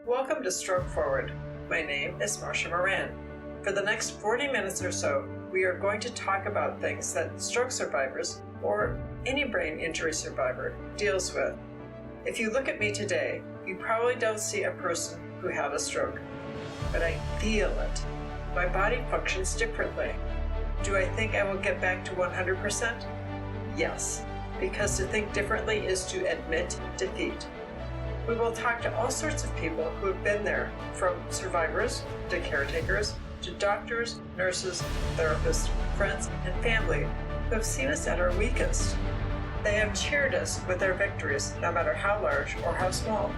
Welcome to Stroke Forward. My name is Marcia Moran. For the next 40 minutes or so, we are going to talk about things that stroke survivors, or any brain injury survivor, deals with. If you look at me today, you probably don't see a person who had a stroke, but I feel it. My body functions differently. Do I think I will get back to 100%? Yes, because to think differently is to admit defeat. We will talk to all sorts of people who have been there, from survivors to caretakers to doctors, nurses, therapists, friends, and family who have seen us at our weakest. They have cheered us with their victories, no matter how large or how small.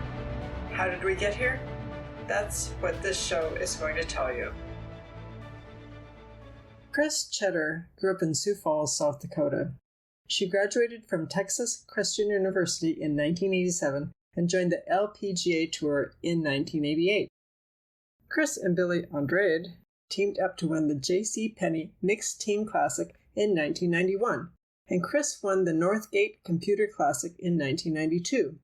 How did we get here? That's what this show is going to tell you. Chris Cheddar grew up in Sioux Falls, South Dakota. She graduated from Texas Christian University in 1987 and joined the LPGA Tour in 1988. Chris and Billy Andrade teamed up to win the JCPenney Mixed Team Classic in 1991, and Chris won the Northgate Computer Classic in 1992.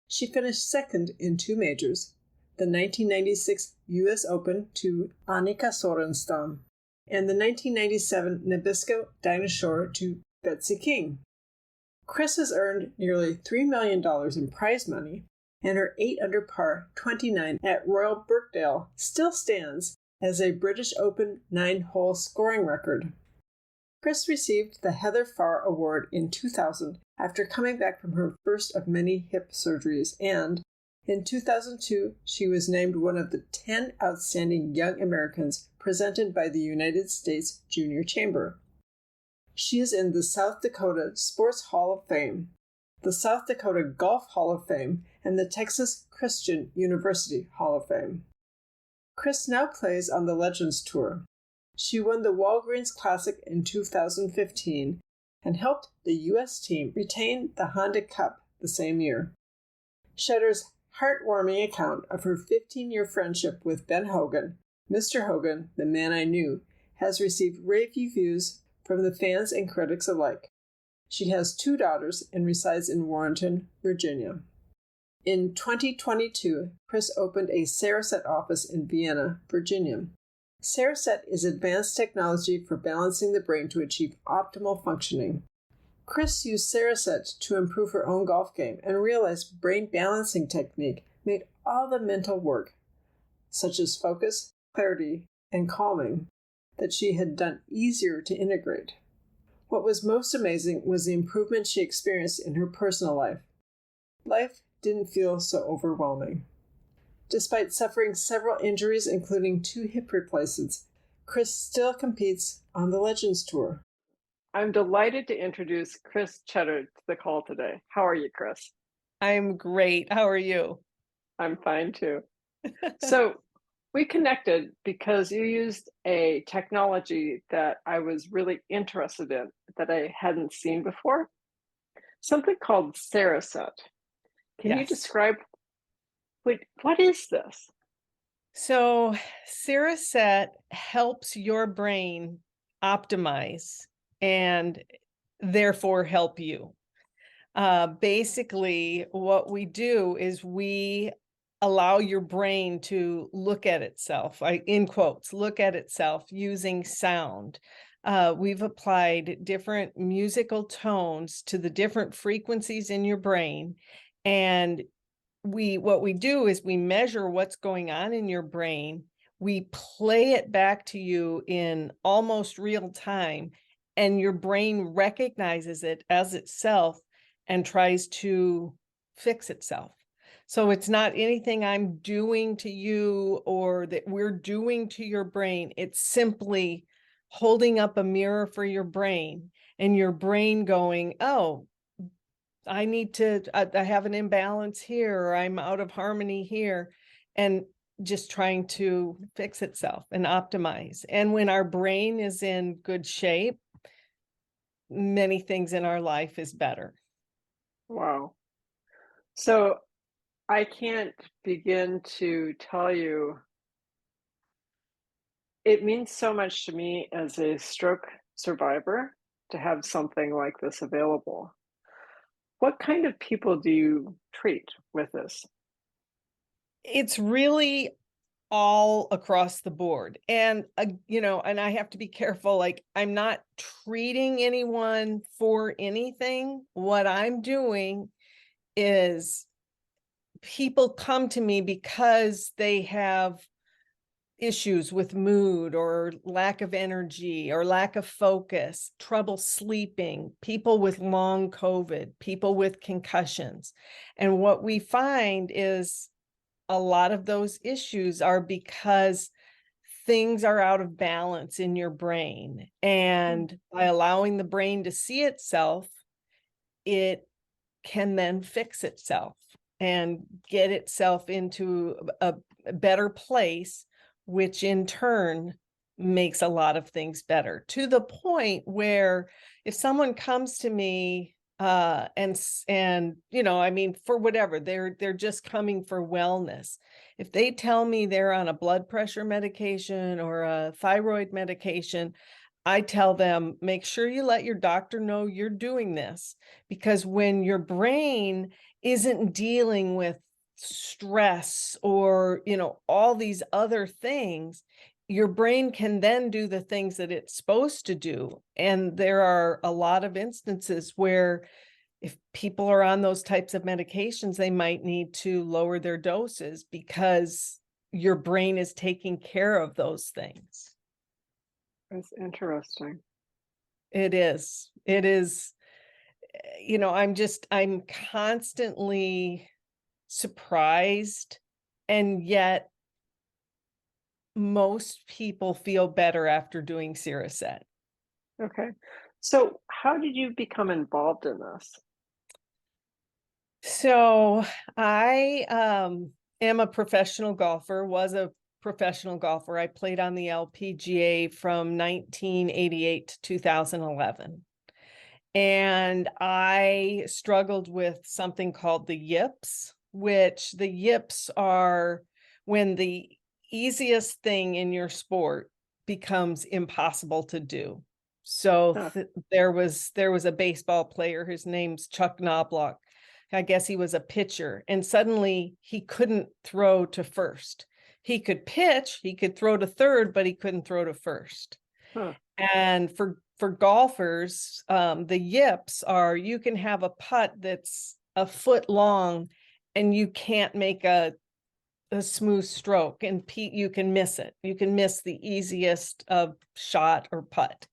She finished second in two majors, the 1996 U.S. Open to Annika Sorenstam and the 1997 Nabisco Dinosaur to Betsy King. Chris has earned nearly $3 million in prize money, and her 8 under par 29 at Royal Birkdale still stands as a British Open 9-hole scoring record. Chris received the Heather Farr Award in 2000 after coming back from her first of many hip surgeries, and in 2002 she was named one of the 10 outstanding young Americans presented by the United States Junior Chamber. She is in the South Dakota Sports Hall of Fame, the South Dakota Golf Hall of Fame, and the Texas Christian University Hall of Fame. Chris now plays on the Legends Tour. She won the Walgreens Classic in 2015 and helped the U.S. team retain the Honda Cup the same year. Cheddar's heartwarming account of her 15-year friendship with Ben Hogan, Mr. Hogan, the man I knew, has received rave reviews from the fans and critics alike. She has 2 daughters and resides in Warrenton, Virginia. In 2022, Chris opened a Saraset office in Vienna, Virginia. Saraset is advanced technology for balancing the brain to achieve optimal functioning. Chris used Saraset to improve her own golf game and realized brain balancing technique made all the mental work, such as focus, clarity, and calming, that she had done easier to integrate. What was most amazing was the improvement she experienced in her personal life. Life didn't feel so overwhelming. Despite suffering several injuries, including 2 hip replacements, Chris still competes on the Legends Tour. I'm delighted to introduce Chris Cheddar to the call today. How are you, Chris? I'm great. How are you? I'm fine, too. So we connected because you used a technology that I was really interested in that I hadn't seen before, something called Saraset. Can you describe, what is this? So Saraset helps your brain optimize and therefore help you. Basically, what we do is we allow your brain to look at itself, in quotes, look at itself using sound. We've applied different musical tones to the different frequencies in your brain. And what we do is we measure what's going on in your brain. We play it back to you in almost real time, and your brain recognizes it as itself and tries to fix itself. So it's not anything I'm doing to you or that we're doing to your brain. It's simply holding up a mirror for your brain and your brain going, oh, I have an imbalance here, or I'm out of harmony here, and just trying to fix itself and optimize. And when our brain is in good shape, many things in our life is better. Wow. So I can't begin to tell you, it means so much to me as a stroke survivor to have something like this available. What kind of people do you treat with this? It's really all across the board. And, and I have to be careful, like, I'm not treating anyone for anything. What I'm doing is people come to me because they have issues with mood or lack of energy or lack of focus, trouble sleeping, people with long COVID, people with concussions. And what we find is a lot of those issues are because things are out of balance in your brain. And by allowing the brain to see itself, it can then fix itself and get itself into a better place, which in turn makes a lot of things better, to the point where if someone comes to me and I mean, for whatever, they're just coming for wellness. If they tell me they're on a blood pressure medication or a thyroid medication, I tell them, make sure you let your doctor know you're doing this, because when your brain isn't dealing with stress or, all these other things, your brain can then do the things that it's supposed to do. And there are a lot of instances where if people are on those types of medications, they might need to lower their doses because your brain is taking care of those things. That's interesting. It is. It is. I'm constantly surprised, and yet most people feel better after doing Siraset. Okay. So how did you become involved in this? So I am a professional golfer, was a professional golfer. I played on the LPGA from 1988 to 2011. And I struggled with something called the yips, which the yips are when the easiest thing in your sport becomes impossible to do. So there was a baseball player, his name's Chuck Knobloch. I guess he was a pitcher, and suddenly he couldn't throw to first. He could pitch, he could throw to third, but he couldn't throw to first. Huh. And for golfers, the yips are, you can have a putt that's a foot long and you can't make a smooth stroke, and you can miss it. You can miss the easiest of shot or putt.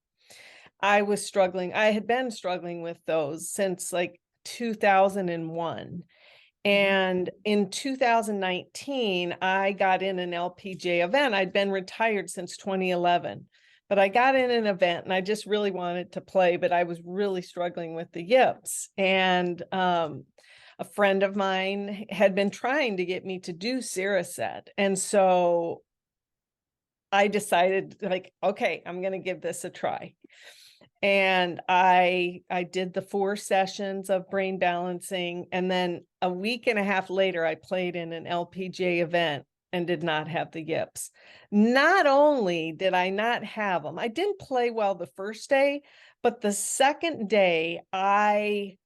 I had been struggling with those since like 2001. And in 2019, I got in an LPGA event. I'd been retired since 2011, but I got in an event and I just really wanted to play, but I was really struggling with the yips. And a friend of mine had been trying to get me to do Siraset. And so I decided, like, okay, I'm going to give this a try. And I did the 4 sessions of brain balancing. And then a week and a half later, I played in an LPGA event and did not have the yips. Not only did I not have them, I didn't play well the first day, but the second day I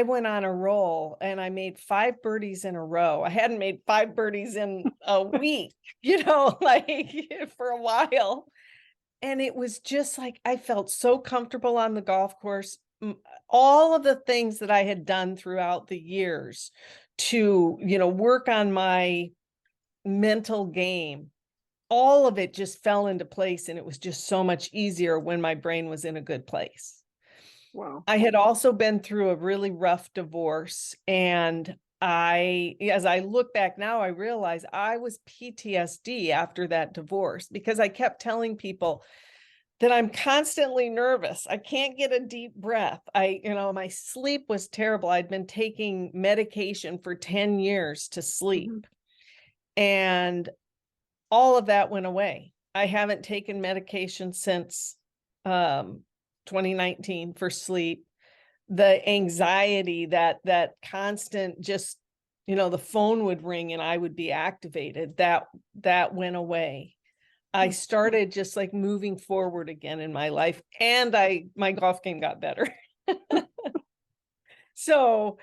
went on a roll and I made 5 birdies in a row. I hadn't made 5 birdies in a week, like for a while. And it was just like, I felt so comfortable on the golf course. All of the things that I had done throughout the years to, work on my mental game, all of it just fell into place. And it was just so much easier when my brain was in a good place. Wow. I had also been through a really rough divorce, and as I look back now, I realize I was PTSD after that divorce because I kept telling people that I'm constantly nervous. I can't get a deep breath. My sleep was terrible. I'd been taking medication for 10 years to sleep, and all of that went away. I haven't taken medication since 2019 for sleep. The anxiety, that constant, just, the phone would ring and I would be activated, that went away. I started just like moving forward again in my life, and my golf game got better. So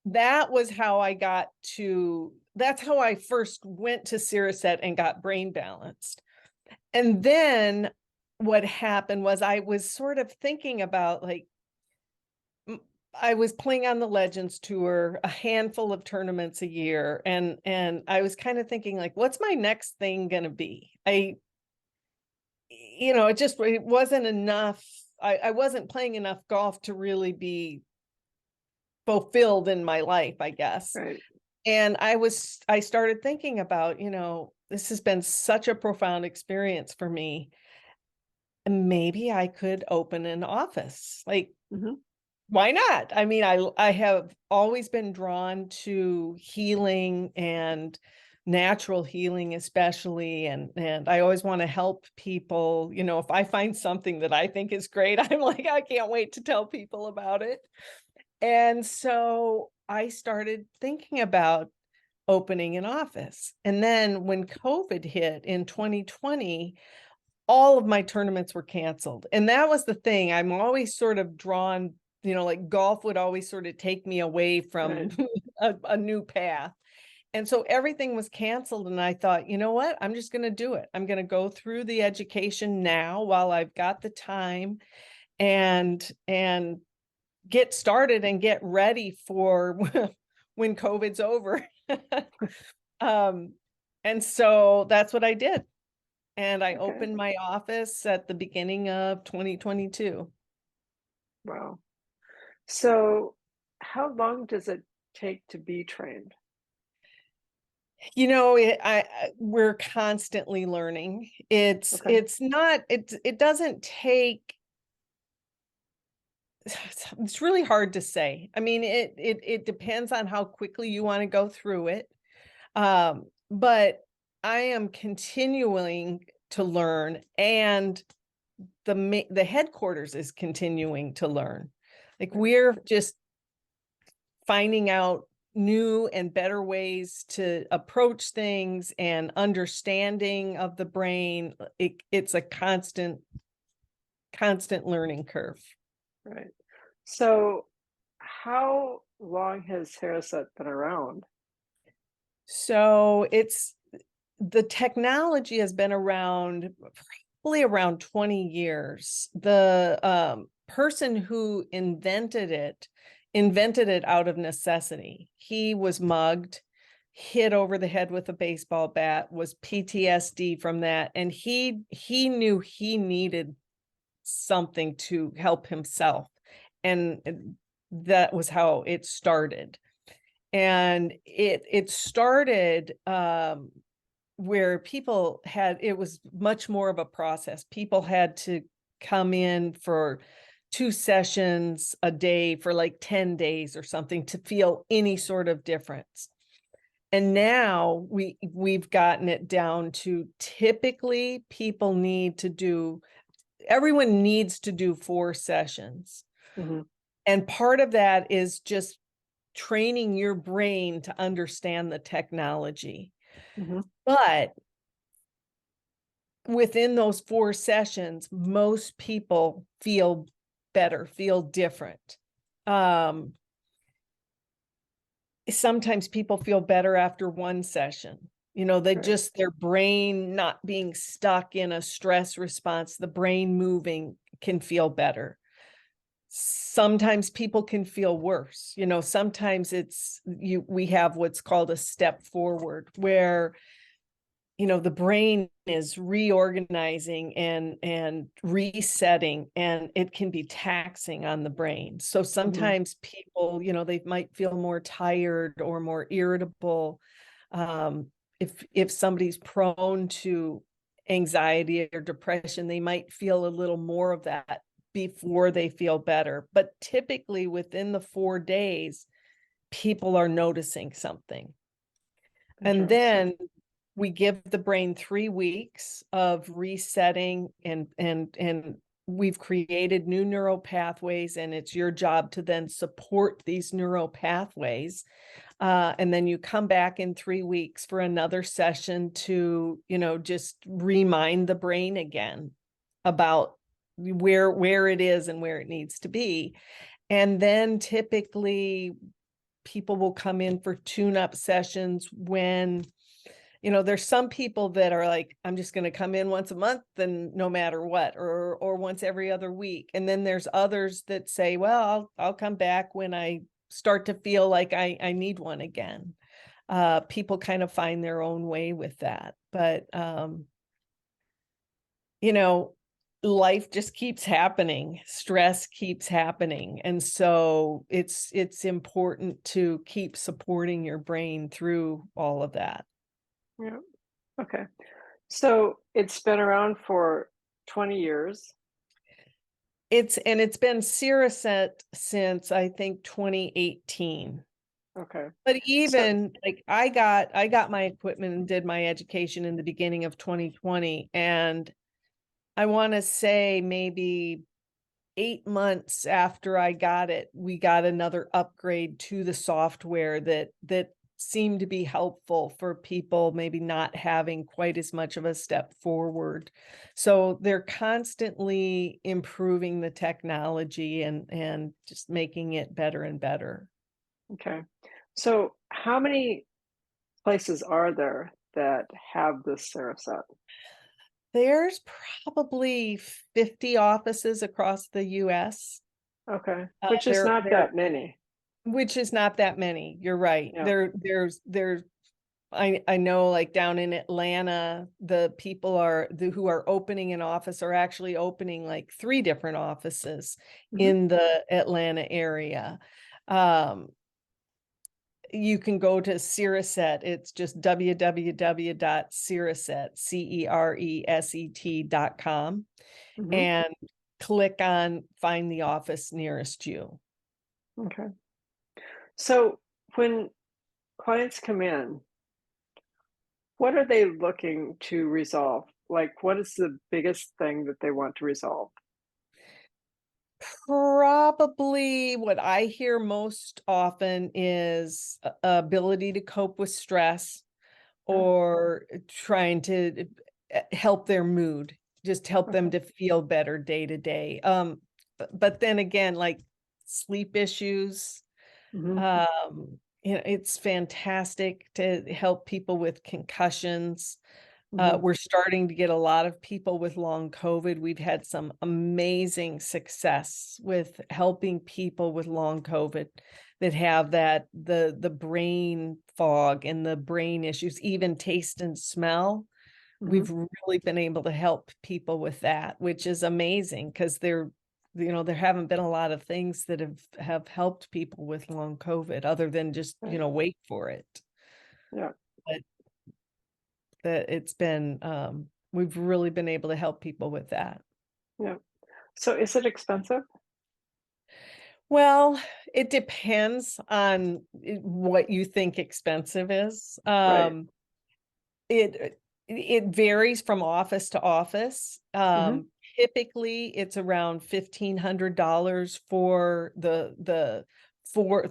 that was how I got to that's how I first went to Siriset and got brain balanced. And then what happened was I was sort of thinking about, like, I was playing on the Legends Tour, a handful of tournaments a year, and I was kind of thinking, like, what's my next thing going to be? It wasn't enough. I wasn't playing enough golf to really be fulfilled in my life, I guess. Right. And I started thinking about, this has been such a profound experience for me. And maybe I could open an office. Like, Mm-hmm. why not? I mean, I have always been drawn to healing and natural healing, especially, and I always want to help people. If I find something that I think is great, I'm like, I can't wait to tell people about it. And so I started thinking about opening an office. And then when COVID hit in 2020, all of my tournaments were canceled. And that was the thing. I'm always sort of drawn, like golf would always sort of take me away from a new path. And so everything was canceled. And I thought, you know what? I'm just going to do it. I'm going to go through the education now while I've got the time, and get started and get ready for when COVID's over. And so that's what I did. And I opened my office at the beginning of 2022. Wow. So how long does it take to be trained? We're constantly learning. It doesn't take, it's really hard to say. I mean, it depends on how quickly you want to go through it. But I am continuing to learn, and the headquarters is continuing to learn. Like, we're just finding out new and better ways to approach things and understanding of the brain. It's a constant learning curve. Right. So how long has Haraset been around? So the technology has been around probably around 20 years. The person who invented it out of necessity. He was mugged, hit over the head with a baseball bat, was PTSD from that, and he knew he needed something to help himself, and that was how it started. And it started where people it was much more of a process. People had to come in for 2 sessions a day for like 10 days or something to feel any sort of difference. And now we've gotten it down to, typically everyone needs to do 4 sessions. Mm-hmm. And part of that is just training your brain to understand the technology. Mm-hmm. But within those 4 sessions, most people feel better, feel different. Sometimes people feel better after 1 session. Their brain not being stuck in a stress response, the brain moving can feel better. Sometimes people can feel worse. Sometimes we have what's called a step forward, where the brain is reorganizing and resetting, and it can be taxing on the brain. So sometimes people, they might feel more tired or more irritable. If somebody's prone to anxiety or depression, they might feel a little more of that before they feel better. But typically within the 4 days, people are noticing something. And then we give the brain 3 weeks of resetting, and we've created new neural pathways, and it's your job to then support these neural pathways. And then you come back in 3 weeks for another session to, just remind the brain again about where it is and where it needs to be. And then typically people will come in for tune-up sessions when, you know, there's some people that are like, I'm just going to come in once a month and no matter what, or once every other week. And then there's others that say, well, I'll come back when I start to feel like I need one again. People kind of find their own way with that. But, you know, life just keeps happening. Stress keeps happening. And so it's important to keep supporting your brain through all of that. Yeah. Okay. So it's been around for 20 years. It's been Siriset since I think 2018. Okay. But So, even like I got my equipment and did my education in the beginning of 2020, and I want to say maybe 8 months after I got it, we got another upgrade to the software that seemed to be helpful for people maybe not having quite as much of a step forward. So they're constantly improving the technology and just making it better and better. okay. So how many places are there that have this Sarasat? There's probably 50 offices across the US. Okay. Uh, Which is there not there that many. which is not that many. You're right. Yeah. There's I know like down in Atlanta, the people who are opening an office are actually opening like 3 different offices Mhm. in the Atlanta area. Um, you can go to Cereset. It's just www.cereset.com Mhm. and click on find the office nearest you. Okay. So when clients come in, what are they looking to resolve? Like, what is the biggest thing that they want to resolve? Probably what I hear most often is ability to cope with stress Yeah. or trying to help their mood, just help them Okay. to feel better day to day. But then again, like sleep issues, Mhm. you know, it's fantastic to help people with concussions. Mhm. We're starting to get a lot of people with long COVID. We've had some amazing success with helping people with long COVID that have the brain fog and the brain issues, even taste and smell. Mhm. We've really been able to help people with that, which is amazing because there haven't been a lot of things that have helped people with long COVID other than just, Right. wait for it. Yeah. But that it's been, we've really been able to help people with that. Yeah. So is it expensive? Well, it depends on what you think expensive is. Right. It varies from office to office. Mhm. Typically, it's around $1,500 for the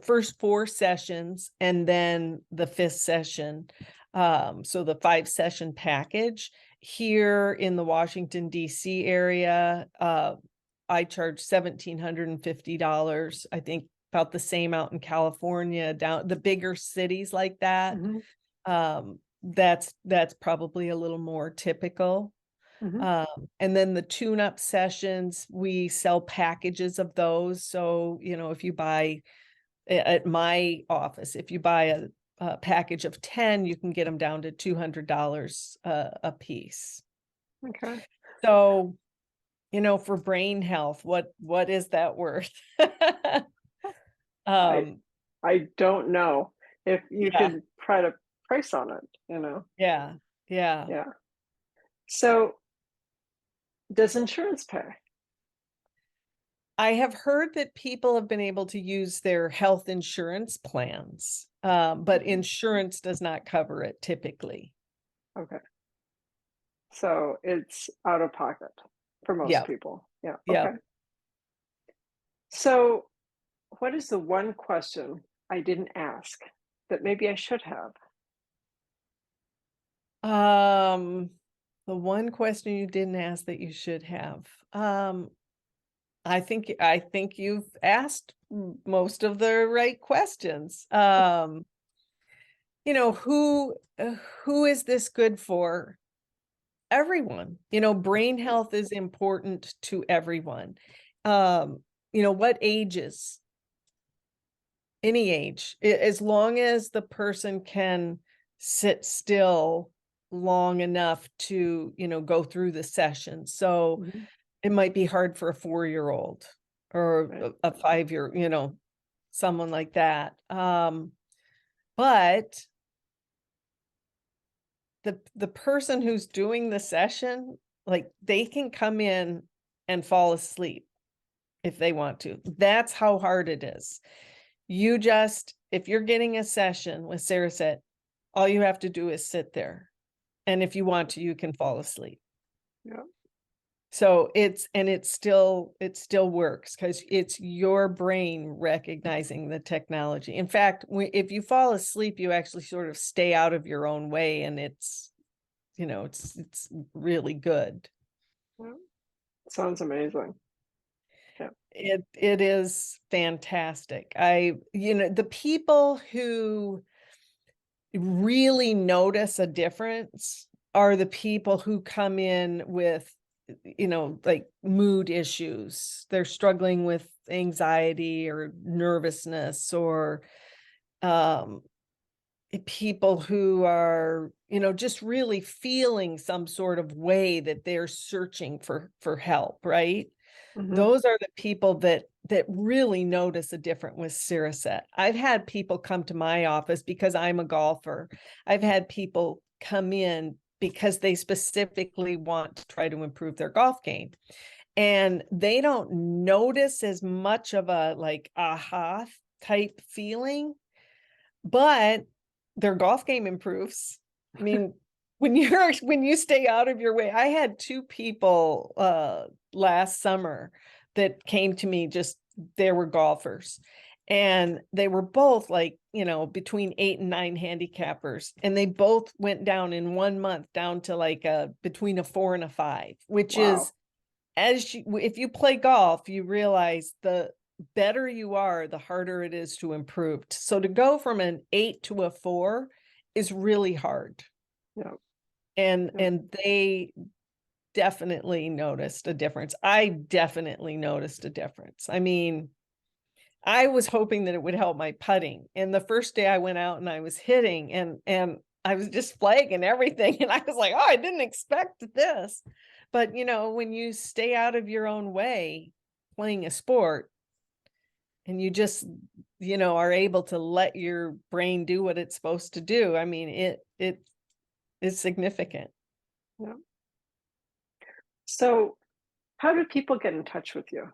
first 4 sessions, and then the 5th session. So the 5-session package here in the Washington D.C. area, I charge $1,750. I think about the same out in California, down the bigger cities like that. Mhm. That's probably a little more typical. Mhm. And then the tune-up sessions, we sell packages of those. So, if you buy at my office, if you buy a package of 10, you can get them down to $200 a piece. Okay. So, for brain health, what is that worth? I Um, I don't know if you yeah, could try to price on it. yeah, yeah. Yeah. So does insurance pay? I have heard that people have been able to use their health insurance plans, but Okay. insurance does not cover it typically. Okay. So it's out of pocket for most Yep, people. Yeah. Okay. yep. So what is the one question I didn't ask that maybe I should have? Um, the one question you didn't ask that you should have. I think you've asked most of the right questions. Who is this good for? Everyone. Brain health is important to everyone. What ages? Any age, as long as the person can sit still long enough to, go through the session. So Mhm. it might be hard for a 4-year-old or Right. a 5-year, someone like that. But the person who's doing the session, like, they can come in and fall asleep if they want to. That's how hard it is. If you're getting a session with Sarah said, all you have to do is sit there. And if you want to, you can fall asleep. Yeah. So it still works because it's your brain recognizing the technology. In fact, if you fall asleep, you actually sort of stay out of your own way, and it's really good. Yeah. Sounds amazing. Yeah. It is fantastic. The people who really notice a difference are the people who come in with, like, mood issues. They're struggling with anxiety or nervousness, or people who are, just really feeling some sort of way that they're searching for help, right? Mhm. Those are the people that really notice a difference with Siriset. I've had people come to my office because I'm a golfer. I've had people come in because they specifically want to try to improve their golf game. And they don't notice as much of a, like, aha type feeling, but their golf game improves. I mean, when you stay out of your way. I had 2 people last summer that came to me, they were golfers, and they were both, like, between 8 and 9 handicappers, and they both went down in 1 month down to, like, between a 4 and a 5, which is, Wow. if you play golf, you realize the better you are, the harder it is to improve. So to go from an 8 to a 4 is really hard. Yeah. And Yeah. they definitely noticed a difference. I definitely noticed a difference. I mean, I was hoping that it would help my putting. And the first day I went out and I was hitting, and I was just flagging everything. And I was like, oh, I didn't expect this. But, when you stay out of your own way playing a sport, and you just, are able to let your brain do what it's supposed to do, I mean, it is significant. Yeah. So, how do people get in touch with you?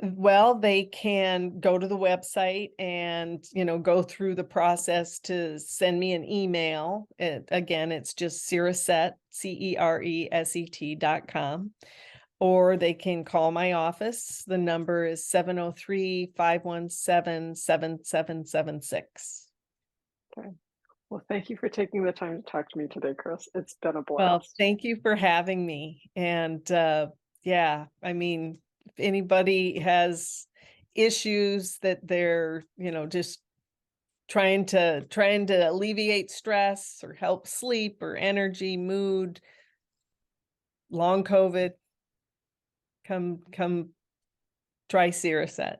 Well, they can go to the website and, go through the process to send me an email. Again, it's just Cereset, CERESET.com. Or they can call my office. The number is 703-517-7776. Okay. Well, thank you for taking the time to talk to me today, Chris. It's been a Well, blast. thank you for having me. And yeah, I mean, if anybody has issues that they're, just trying to alleviate stress or help sleep or energy, mood, long COVID, come try Cereset.